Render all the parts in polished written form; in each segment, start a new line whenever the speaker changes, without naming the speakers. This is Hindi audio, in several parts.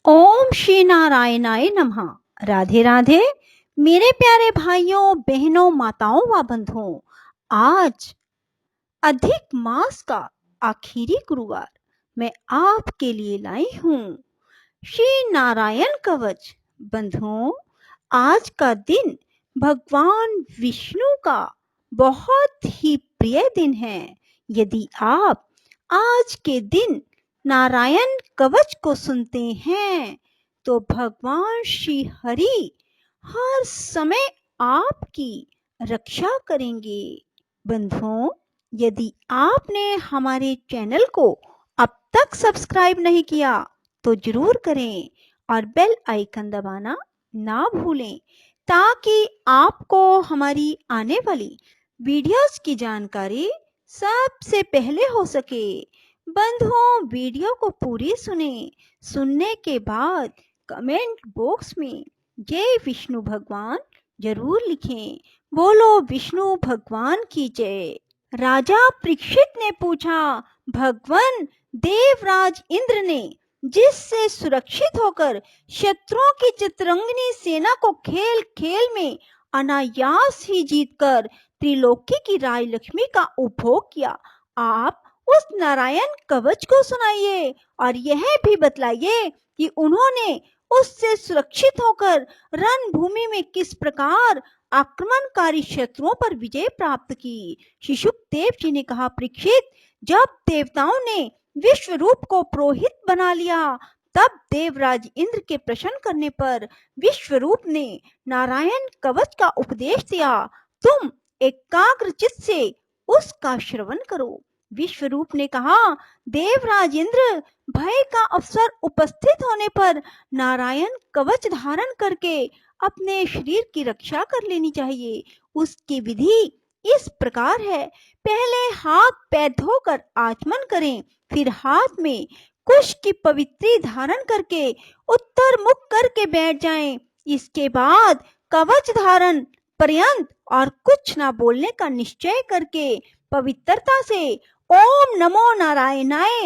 ओम श्री नारायणाय नमः। राधे राधे मेरे प्यारे भाइयों बहनों माताओं व बंधुओं। आज अधिक मास का आखिरी गुरुवार मैं आपके लिए लाई हूँ श्री नारायण कवच। बंधुओं, आज का दिन भगवान विष्णु का बहुत ही प्रिय दिन है। यदि आप आज के दिन नारायण कवच को सुनते हैं तो भगवान श्री हरि हर समय आपकी रक्षा करेंगे। बंधुओं, यदि आपने हमारे चैनल को अब तक सब्सक्राइब नहीं किया तो जरूर करें और बेल आइकन दबाना ना भूलें ताकि आपको हमारी आने वाली वीडियोस की जानकारी सबसे पहले हो सके। बंधुओं, वीडियो को पूरी सुने। सुनने के बाद कमेंट बॉक्स में जय विष्णु भगवान जरूर लिखें। बोलो विष्णु भगवान की जय। राजा परीक्षित ने पूछा, भगवान देवराज इंद्र ने जिससे सुरक्षित होकर शत्रुओं की चितरंगिनी सेना को खेल खेल में अनायास ही जीतकर त्रिलोकी की राय लक्ष्मी का उपभोग किया, आप उस नारायण कवच को सुनाइए और यह भी बतलाइए कि उन्होंने उससे सुरक्षित होकर रणभूमि में किस प्रकार आक्रमणकारी शत्रुओं पर विजय प्राप्त की। श्री शुकदेव जी ने कहा, परीक्षित, जब देवताओं ने विश्व रूप को पुरोहित बना लिया तब देवराज इंद्र के प्रश्न करने पर विश्वरूप ने नारायण कवच का उपदेश दिया। तुम एकाग्रचित्त से उसका श्रवण करो। विश्वरूप ने कहा, देवराज इंद्र, भय का अवसर उपस्थित होने पर नारायण कवच धारण करके अपने शरीर की रक्षा कर लेनी चाहिए। उसकी विधि इस प्रकार है, पहले हाथ पैर धोकर आचमन करें, फिर हाथ में कुश की पवित्री धारण करके उत्तर मुख करके बैठ जाएं। इसके बाद कवच धारण पर्यंत और कुछ ना बोलने का निश्चय करके पवित्रता से ओम नमो नारायणाय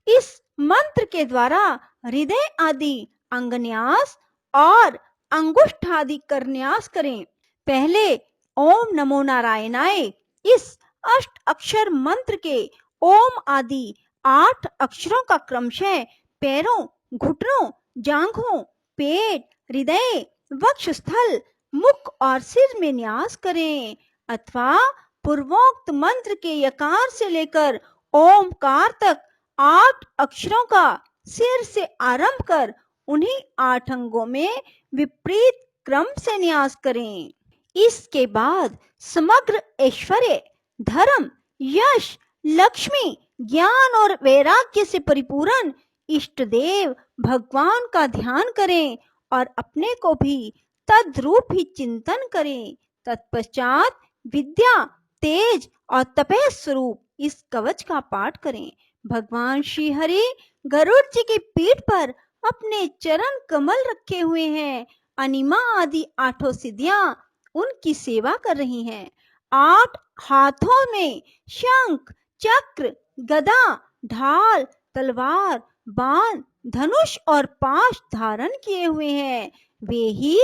इस मंत्र के द्वारा हृदय आदि अंगन्यास और अंगुष्ठ आदि करन्यास करें। पहले ओम नमो नारायणाय इस अष्ट अक्षर मंत्र के ओम आदि 8 अक्षरों का क्रमशः पैरों, घुटनों, जांघों, पेट, हृदय, वक्षस्थल, मुख और सिर में न्यास करें अथवा पूर्वोक्त मंत्र के यकार से लेकर ओमकार तक 8 अक्षरों का सिर से आरंभ कर उन्हीं 8 अंगों में विपरीत क्रम से न्यास करें। इसके बाद समग्र ऐश्वर्य, धर्म, यश, लक्ष्मी, ज्ञान और वैराग्य से परिपूर्ण इष्ट देव भगवान का ध्यान करें और अपने को भी तद्रूप ही चिंतन करें। तत्पश्चात विद्या, तेज और तपह स्वरूप इस कवच का पाठ करें। भगवान श्री हरि गरुड़ जी की पीठ पर अपने चरण कमल रखे हुए हैं। अनिमा आदि 8 सिद्धियां उनकी सेवा कर रही हैं। 8 हाथों में शंख, चक्र, गदा, ढाल, तलवार, बाण, धनुष और पाश धारण किए हुए हैं। वे ही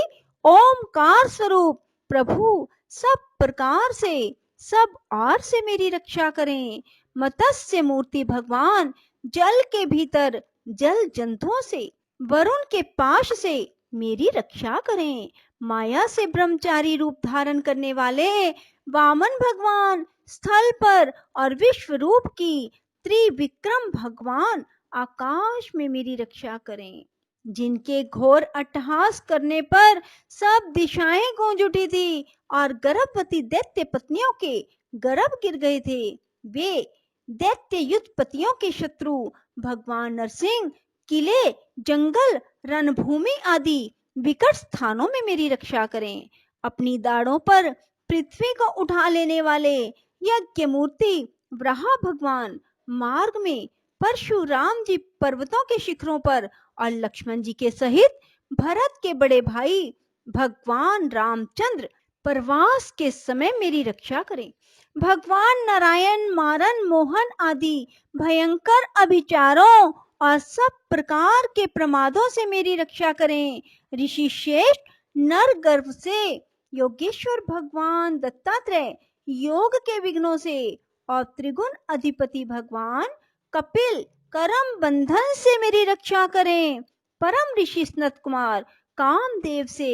ओमकार स्वरूप प्रभु सब प्रकार से सब और से मेरी रक्षा करें। मत्स्य मूर्ति भगवान जल के भीतर जल जंतुओं से, वरुण के पाश से मेरी रक्षा करें। माया से ब्रह्मचारी रूप धारण करने वाले वामन भगवान स्थल पर और विश्व रूप की त्रिविक्रम भगवान आकाश में मेरी रक्षा करें। जिनके घोर अट्टहास करने पर सब दिशाएं गूंज उठी थी और गर्भवती दैत्य पत्नियों के गर्भ गिर गए थे, वे दैत्य युद्ध पतियों के शत्रु भगवान नरसिंह किले, जंगल, रणभूमि आदि विकट स्थानों में मेरी रक्षा करें। अपनी दाढ़ों पर पृथ्वी को उठा लेने वाले यज्ञ मूर्ति वराह भगवान मार्ग में परशुराम जी पर्वतों के शिखरों पर और लक्ष्मण जी के सहित भरत के बड़े भाई भगवान रामचंद्र प्रवास के समय मेरी रक्षा करें। भगवान नारायण मारन मोहन आदि भयंकर अभिचारों और सब प्रकार के प्रमादों से मेरी रक्षा करें। ऋषि श्रेष्ठ नर गर्भ से, योगेश्वर भगवान दत्तात्रेय योग के विघ्नों से, और त्रिगुण अधिपति भगवान कपिल कर्म बंधन से मेरी रक्षा करें। परम ऋषि सनत कुमार कामदेव से,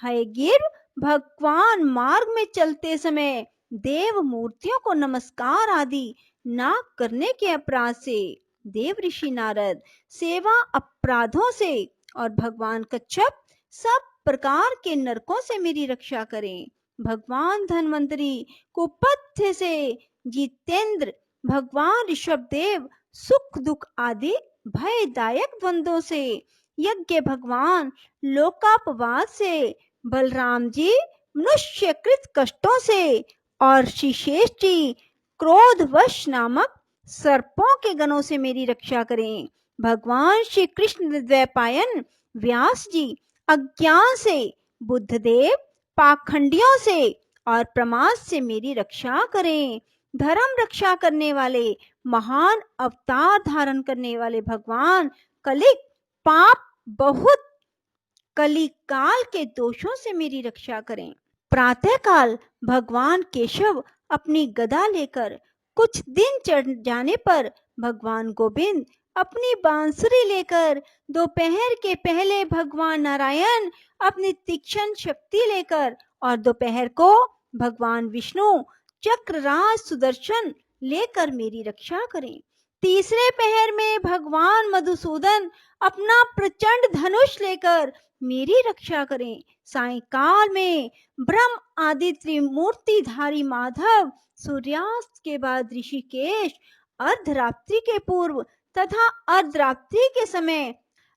हयग्रीव भगवान मार्ग में चलते समय देव मूर्तियों को नमस्कार आदि ना करने के अपराध से, देव ऋषि नारद सेवा अपराधों से, और भगवान कच्छप सब प्रकार के नरकों से मेरी रक्षा करें। भगवान धन्वंतरी कुपथ्य से, जितेंद्र भगवान ऋषभ देव सुख दुख आदि भयदायक द्वंद्वों से, यज्ञ भगवान लोकापवाद से, बलराम जी मनुष्यकृत कष्टों से, और श्रीशेष जी क्रोधवश नामक सर्पों के गणों से मेरी रक्षा करें। भगवान श्री कृष्ण द्वैपायन व्यास जी अज्ञान से, बुद्धदेव पाखंडियों से और प्रमाद से मेरी रक्षा करें। धर्म रक्षा करने वाले महान अवतार धारण करने वाले भगवान कलिक पाप बहुत कलिकाल के दोषों से मेरी रक्षा करें। प्रातः काल भगवान केशव अपनी गदा लेकर, कुछ दिन चढ़ जाने पर भगवान गोविंद अपनी बांसुरी लेकर, दोपहर के पहले भगवान नारायण अपनी तीक्ष्ण शक्ति लेकर, और दोपहर को भगवान विष्णु चक्रराज सुदर्शन लेकर मेरी रक्षा करें। तीसरे पहर में भगवान मधुसूदन अपना प्रचंड धनुष लेकर मेरी रक्षा करें। सायंकाल में ब्रह्म आदि त्रिमूर्तिधारी माधव, सूर्यास्त के बाद ऋषिकेश, अर्धरात्रि के पूर्व तथा अर्धरात्रि के समय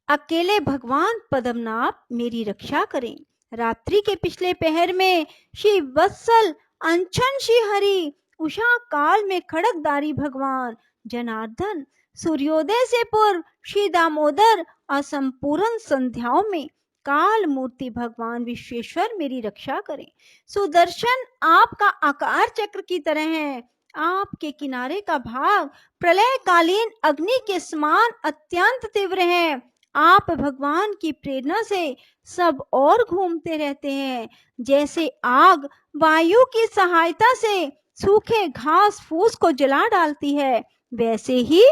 अकेले भगवान पद्मनाभ मेरी रक्षा करें। रात्रि के पिछले पहर में श्री वत्सल अंशन श्री हरि, उषा काल में खड़गधारी भगवान जनार्दन, सूर्योदय से पूर्व श्री दामोदर और संपूर्ण संध्याओं में काल मूर्ति भगवान विश्वेश्वर मेरी रक्षा करें। सुदर्शन आपका आकार चक्र की तरह है। आपके किनारे का भाग प्रलयकालीन अग्नि के समान अत्यंत तीव्र है। आप भगवान की प्रेरणा से सब और घूमते रहते हैं। जैसे आग वायु की सहायता से सूखे घास फूस को जला डालती है, वैसे ही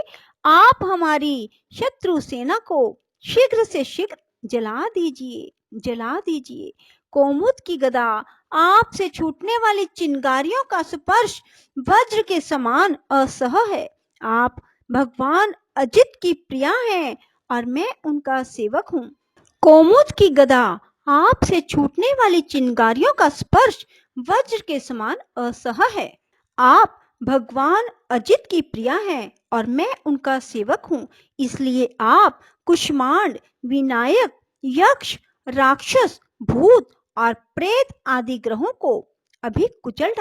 आप हमारी शत्रु सेना को शीघ्र से शीघ्र जला दीजिए। कोमुद की गदा, आपसे छूटने वाली चिंगारियों का स्पर्श वज्र के समान असह है। आप भगवान अजित की प्रिया हैं और मैं उनका सेवक हूँ। कोमुद की गदा, आपसे छूटने वाली चिंगारियों का स्पर्श वज्र के समान असह है। आप भगवान अजित की प्रिया हैं और मैं उनका सेवक हूँ, इसलिए आप कुष्मांड, विनायक, यक्ष, राक्षस, भूत और प्रेत आदि ग्रहों को अभी कुचल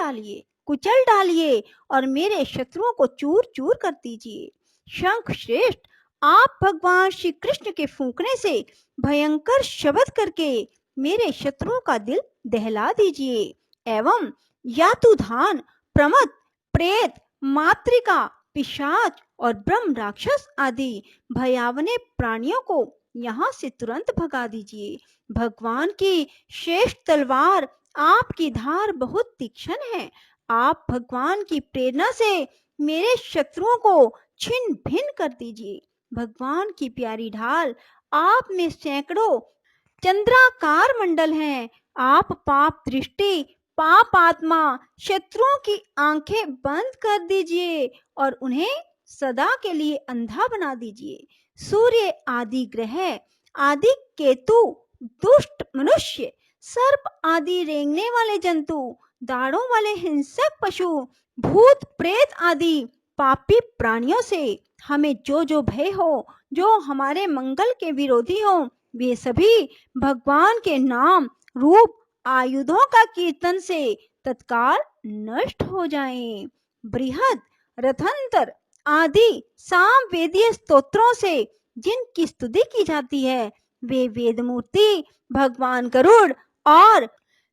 डालिए और मेरे शत्रुओं को चूर चूर कर दीजिए। शंख श्रेष्ठ, आप भगवान श्री कृष्ण के फूंकने से भयंकर शब्द करके मेरे शत्रुओं का दिल दहला दीजिए एवं यातुधान, प्रमद, प्रेत, मातृका, पिशाच और ब्रह्म राक्षस आदि भयावने प्राणियों को यहाँ से तुरंत भगा दीजिए। भगवान की श्रेष्ठ तलवार, आपकी धार बहुत तीक्ष्ण है। आप भगवान की प्रेरणा से मेरे शत्रुओं को छिन्न भिन्न कर दीजिए। भगवान की प्यारी ढाल, आप में सैकड़ों चंद्राकार मंडल हैं। आप पाप दृष्टि, पाप आत्मा, शत्रुओं की आंखें बंद कर दीजिए और उन्हें सदा के लिए अंधा बना दीजिए। सूर्य आदि ग्रह, आदि केतु, दुष्ट मनुष्य, सर्प आदि रेंगने वाले जंतु, दाढ़ों वाले हिंसक पशु, भूत प्रेत आदि पापी प्राणियों से हमें जो भय हो, जो हमारे मंगल के विरोधी हो, वे सभी भगवान के नाम रूप आयुधों का कीर्तन से तत्काल नष्ट हो जाएं। बृहद, रथंतर आदि सामवेदीय स्तोत्रों से जिनकी स्तुति की जाती है, वे वेदमूर्ति भगवान गरुड़ और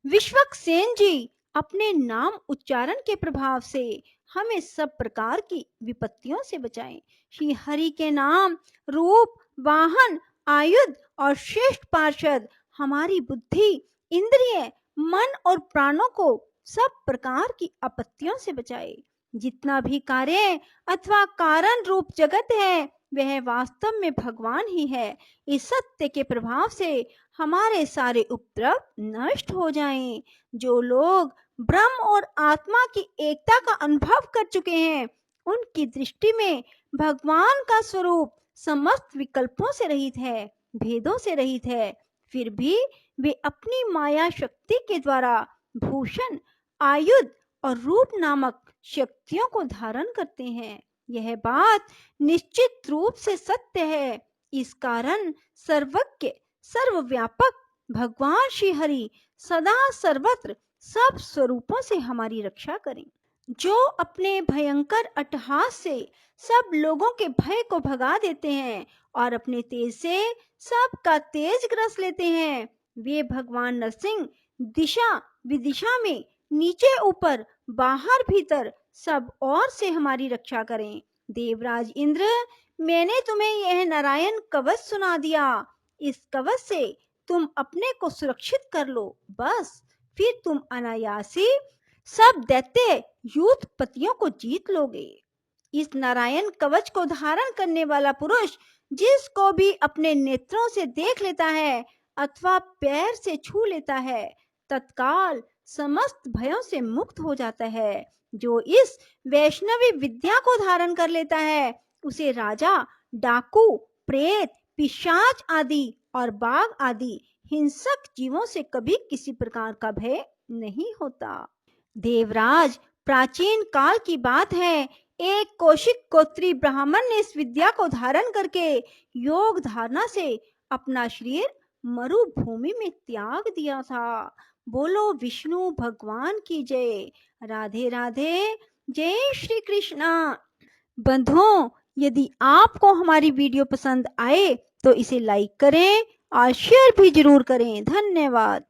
विश्वक्सेन जी अपने नाम उच्चारण के प्रभाव से हमें सब प्रकार की विपत्तियों से बचाएं। श्री हरि के नाम, रूप, वाहन, आयुध और श्रेष्ठ पार्षद हमारी बुद्धि, इंद्रिय, मन और प्राणों को सब प्रकार की आपत्तियों से बचाए। जितना भी कार्य अथवा कारण रूप जगत है वह वास्तव में भगवान ही है। इस सत्य के प्रभाव से हमारे सारे उपद्रव नष्ट हो जाएं। जो लोग ब्रह्म और आत्मा की एकता का अनुभव कर चुके हैं उनकी दृष्टि में भगवान का स्वरूप समस्त विकल्पों से रहित है, भेदों से रहित है। फिर भी वे अपनी माया शक्ति के द्वारा भूषण, आयुध और रूप नामक शक्तियों को धारण करते हैं। यह बात निश्चित रूप से सत्य है। इस कारण सर्वज्ञ, सर्वव्यापक भगवान श्री हरि सदा सर्वत्र सब स्वरूपों से हमारी रक्षा करें। जो अपने भयंकर अट्टहास से सब लोगों के भय को भगा देते हैं और अपने तेज से सबका तेज ग्रस लेते हैं, वे भगवान नरसिंह दिशा विदिशा में नीचे ऊपर बाहर भीतर सब ओर से हमारी रक्षा करें। देवराज इंद्र, मैंने तुम्हें यह नारायण कवच सुना दिया। इस कवच से तुम अपने को सुरक्षित कर लो, बस फिर तुम अनायासी सब दैत्य यूथपतियों को जीत लोगे। इस नारायण कवच को धारण करने वाला पुरुष जिसको भी अपने नेत्रों से देख लेता है अथवा पैर से छू लेता है, तत्काल समस्त भयों से मुक्त हो जाता है। जो इस वैष्णवी विद्या को धारण कर लेता है उसे राजा, डाकू, प्रेत, पिशाच आदि और बाघ आदि हिंसक जीवों से कभी किसी प्रकार का भय नहीं होता। देवराज, प्राचीन काल की बात है, एक कौशिक गोत्री ब्राह्मण ने इस विद्या को धारण करके योग धारणा से अपना शरीर मरुभूमि में त्याग दिया था। बोलो विष्णु भगवान की जय। राधे राधे। जय श्री कृष्णा। बंधुओं, यदि आपको हमारी वीडियो पसंद आए तो इसे लाइक करें और शेयर भी जरूर करें। धन्यवाद।